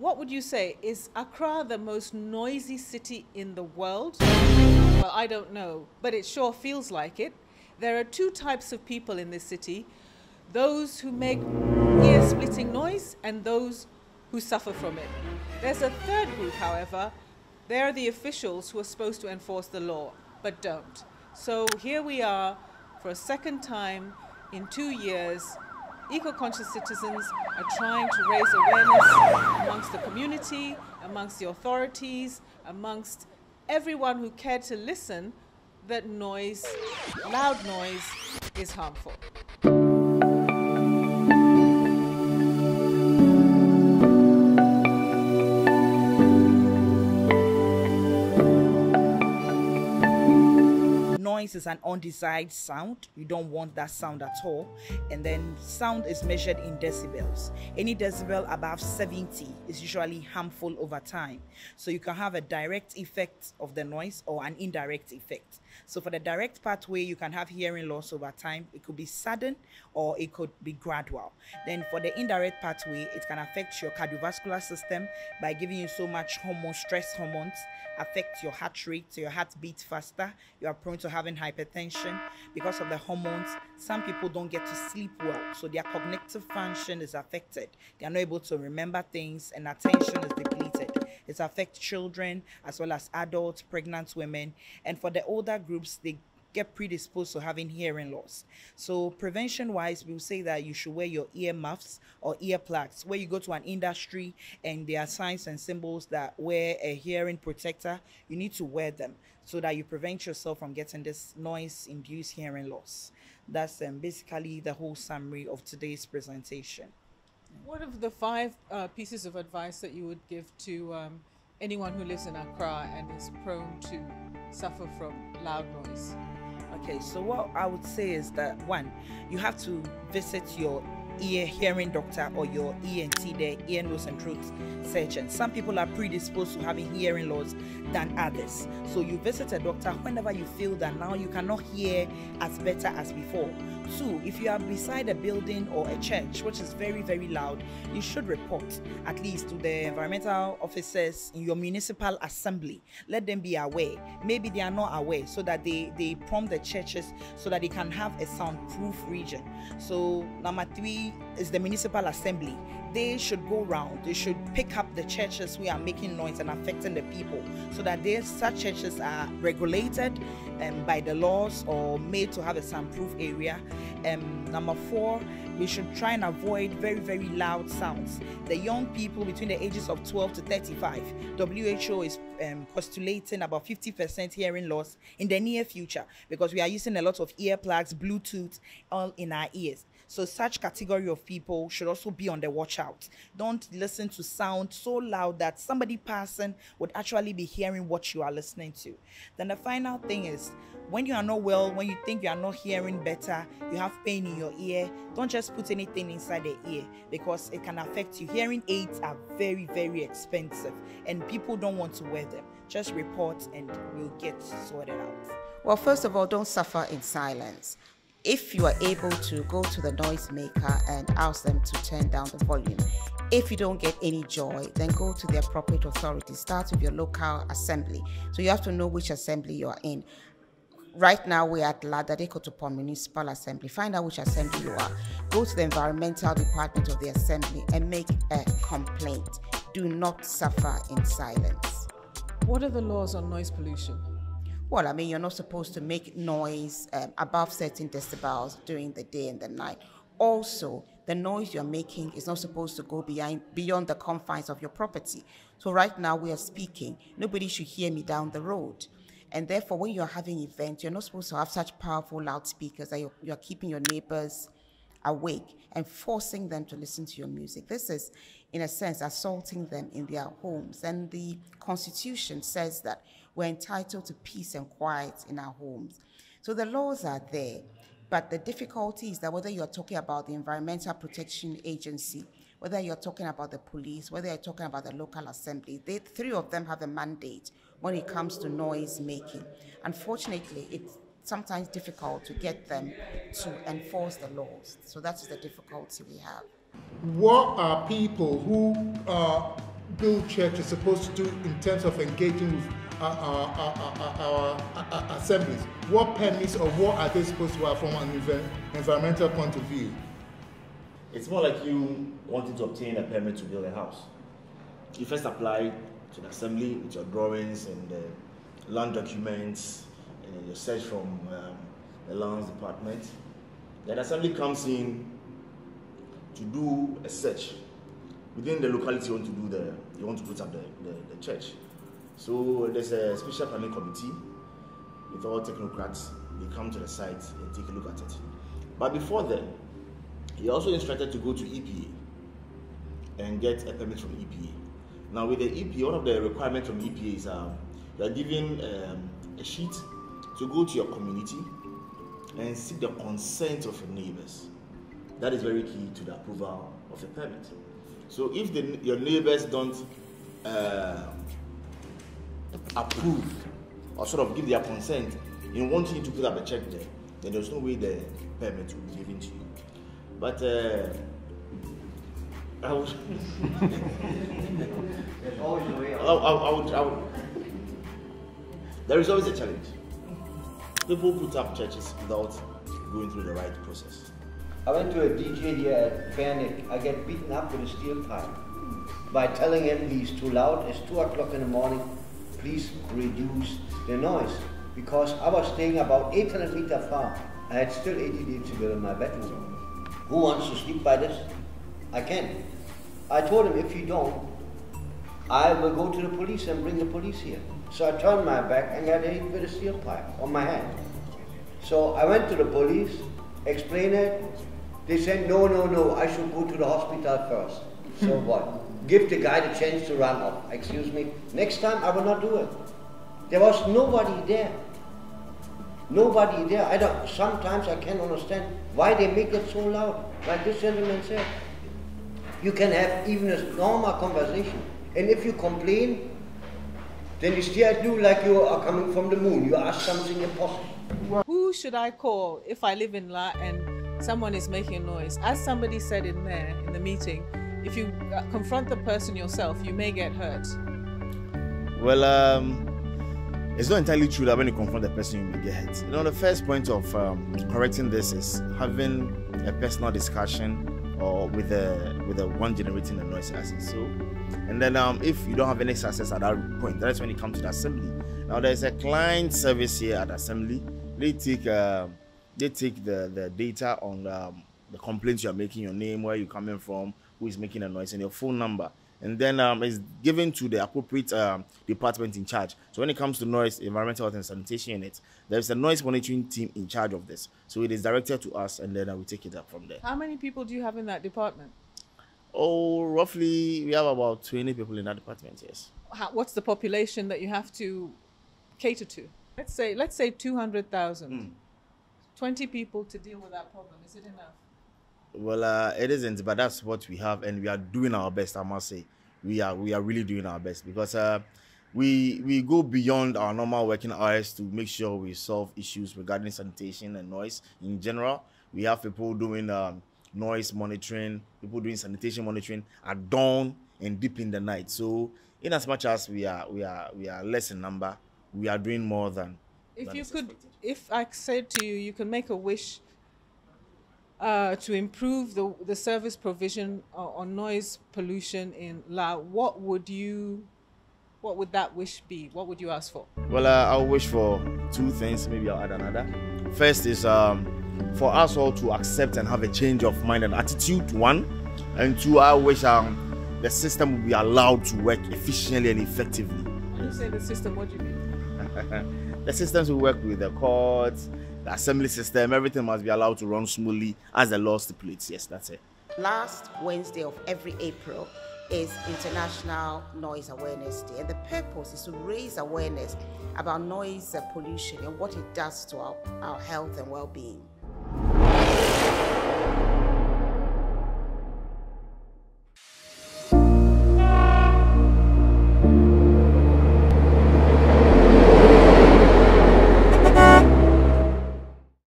what would you say? Is Accra the most noisy city in the world? Well, I don't know, but it sure feels like it. There are two types of people in this city: those who make ear-splitting noise and those who suffer from it. There's a third group, however. They're the officials who are supposed to enforce the law, but don't. So here we are, for a second time in 2 years, eco-conscious citizens are trying to raise awareness amongst the community, amongst the authorities, amongst everyone who cared to listen, that noise, loud noise, is harmful. Noise is an undesired sound. You don't want that sound at all. And then sound is measured in decibels. Any decibel above 70 is usually harmful over time. So you can have a direct effect of the noise or an indirect effect. So for the direct pathway, you can have hearing loss over time. It could be sudden or it could be gradual. Then for the indirect pathway, it can affect your cardiovascular system by giving you so much stress hormones, affect your heart rate, so your heart beats faster. You are prone to having hypertension because of the hormones. Some people don't get to sleep well, so their cognitive function is affected. They are not able to remember things and attention is depleted. It affects children as well as adults, pregnant women, and for the older groups, they get predisposed to having hearing loss. So prevention-wise, we'll say that you should wear your ear muffs or earplugs. Where you go to an industry and there are signs and symbols that wear a hearing protector, you need to wear them so that you prevent yourself from getting this noise-induced hearing loss. That's basically the whole summary of today's presentation. What are the 5 pieces of advice that you would give to anyone who lives in Accra and is prone to suffer from loud noise? Okay, so what I would say is that 1, you have to visit your hearing doctor or your ENT, the ear, nose and throat surgeon. Some people are predisposed to having hearing loss than others. So you visit a doctor whenever you feel that now you cannot hear as better as before. 2, if you are beside a building or a church which is very, very loud, you should report at least to the environmental officers in your municipal assembly. Let them be aware. Maybe they are not aware, so that they prompt the churches so that they can have a soundproof region. So number 3 is the municipal assembly. They should go round. They should pick up the churches who are making noise and affecting the people, so that such churches are regulated by the laws or made to have a soundproof area. Number 4, we should try and avoid very, very loud sounds. The young people between the ages of 12 to 35, WHO is postulating about 50% hearing loss in the near future, because we are using a lot of earplugs, Bluetooth, all in our ears. So such category of people should also be on the watch out. Don't listen to sound so loud that somebody passing would actually be hearing what you are listening to. Then the final thing is, when you are not well, when you think you are not hearing better, you have pain in your ear, don't just put anything inside the ear, because it can affect you. Hearing aids are very, very expensive and people don't want to wear them. Just report and we'll get sorted out. Well, first of all, don't suffer in silence. If you are able to go to the noisemaker and ask them to turn down the volume. If you don't get any joy, then go to the appropriate authority. Start with your local assembly. So you have to know which assembly you are in. Right now, we're at Dade Kotopon Municipal Assembly. Find out which assembly you are. Go to the environmental department of the assembly and make a complaint. Do not suffer in silence. What are the laws on noise pollution? Well, I mean, you're not supposed to make noise above certain decibels during the day and the night. Also, the noise you're making is not supposed to go beyond the confines of your property. So right now we are speaking. Nobody should hear me down the road. And therefore, when you're having events, you're not supposed to have such powerful loudspeakers that you're keeping your neighbors awake and forcing them to listen to your music. This is, in a sense, assaulting them in their homes. And the Constitution says that we're entitled to peace and quiet in our homes. So the laws are there, but the difficulty is that whether you're talking about the Environmental Protection Agency, whether you're talking about the police, whether you're talking about the local assembly, 3 of them have a mandate when it comes to noise making. Unfortunately, it's sometimes difficult to get them to enforce the laws. So that's the difficulty we have. What are people who Bill Church is supposed to do in terms of engaging with our assemblies? What permits or what are they supposed to have from an environmental point of view? It's more like you wanting to obtain a permit to build a house. You first apply to the assembly with your drawings and land documents and your search from the lands department. Then the assembly comes in to do a search within the locality you want to put up the church. So there's a special planning committee with all technocrats. They come to the site and take a look at it. But before then, you're also instructed to go to EPA and get a permit from EPA. Now with the EPA, one of the requirements from EPA is you are given a sheet to go to your community and seek the consent of your neighbors. That is very key to the approval of the permit. So if your neighbors don't approve or sort of give their consent in wanting you to put up a check there, then there's no way the permit will be given to you. But I would there is always a challenge. People put up churches without going through the right process. I went to a DJ here at Fairnick. I get beaten up with a steel pipe by telling him he's too loud. It's 2 o'clock in the morning. Please reduce the noise. Because I was staying about 800 meters far. I had still 80 decibels in my bedroom. Who wants to sleep by this? I can. I told him, if you don't, I will go to the police and bring the police here. So I turned my back and got hit with a steel pipe on my head. So I went to the police, explained it. They said, no, I should go to the hospital first. So what? Give the guy the chance to run off. Excuse me. Next time I will not do it. There was nobody there. Nobody there. Sometimes I can't understand why they make it so loud. Like this gentleman said. You can have even a normal conversation. And if you complain, then they stare at you like you are coming from the moon. You ask something impossible. Who should I call if I live in La and someone is making a noise? As somebody said in there, in the meeting, if you confront the person yourself, you may get hurt. Well, it's not entirely true that when you confront the person, you may get hurt. You know, the first point of correcting this is having a personal discussion or with the one generating the noise as it so. And then if you don't have any success at that point, that's when you come to the assembly. Now there's a client service here at assembly. They take the data on the complaints you are making, your name, where you're coming from, who is making a noise, and your phone number. And then it's given to the appropriate department in charge. So when it comes to noise, environmental health and sanitation unit, there's a noise monitoring team in charge of this. So it is directed to us, and then we take it up from there. How many people do you have in that department? Oh, roughly we have about 20 people in that department, yes. What's the population that you have to cater to? Let's say 200,000. 20 people to deal with that problem. Is it enough? Well, it isn't, but that's what we have, and we are doing our best. I must say, we are really doing our best, because we go beyond our normal working hours to make sure we solve issues regarding sanitation and noise in general. We have people doing noise monitoring, people doing sanitation monitoring at dawn and deep in the night. So, in as much as we are less in number, we are doing more than. If I said to you, you can make a wish to improve the service provision on noise pollution in La, what would that wish be? What would you ask for? Well, I'll wish for two things. Maybe I'll add another. First is for us all to accept and have a change of mind and attitude, one. And two, I wish the system will be allowed to work efficiently and effectively. When you say the system, what do you mean? The systems will work with the courts, the assembly system, everything must be allowed to run smoothly as the law stipulates. Yes, that's it. Last Wednesday of every April is International Noise Awareness Day, and the purpose is to raise awareness about noise pollution and what it does to our health and well-being.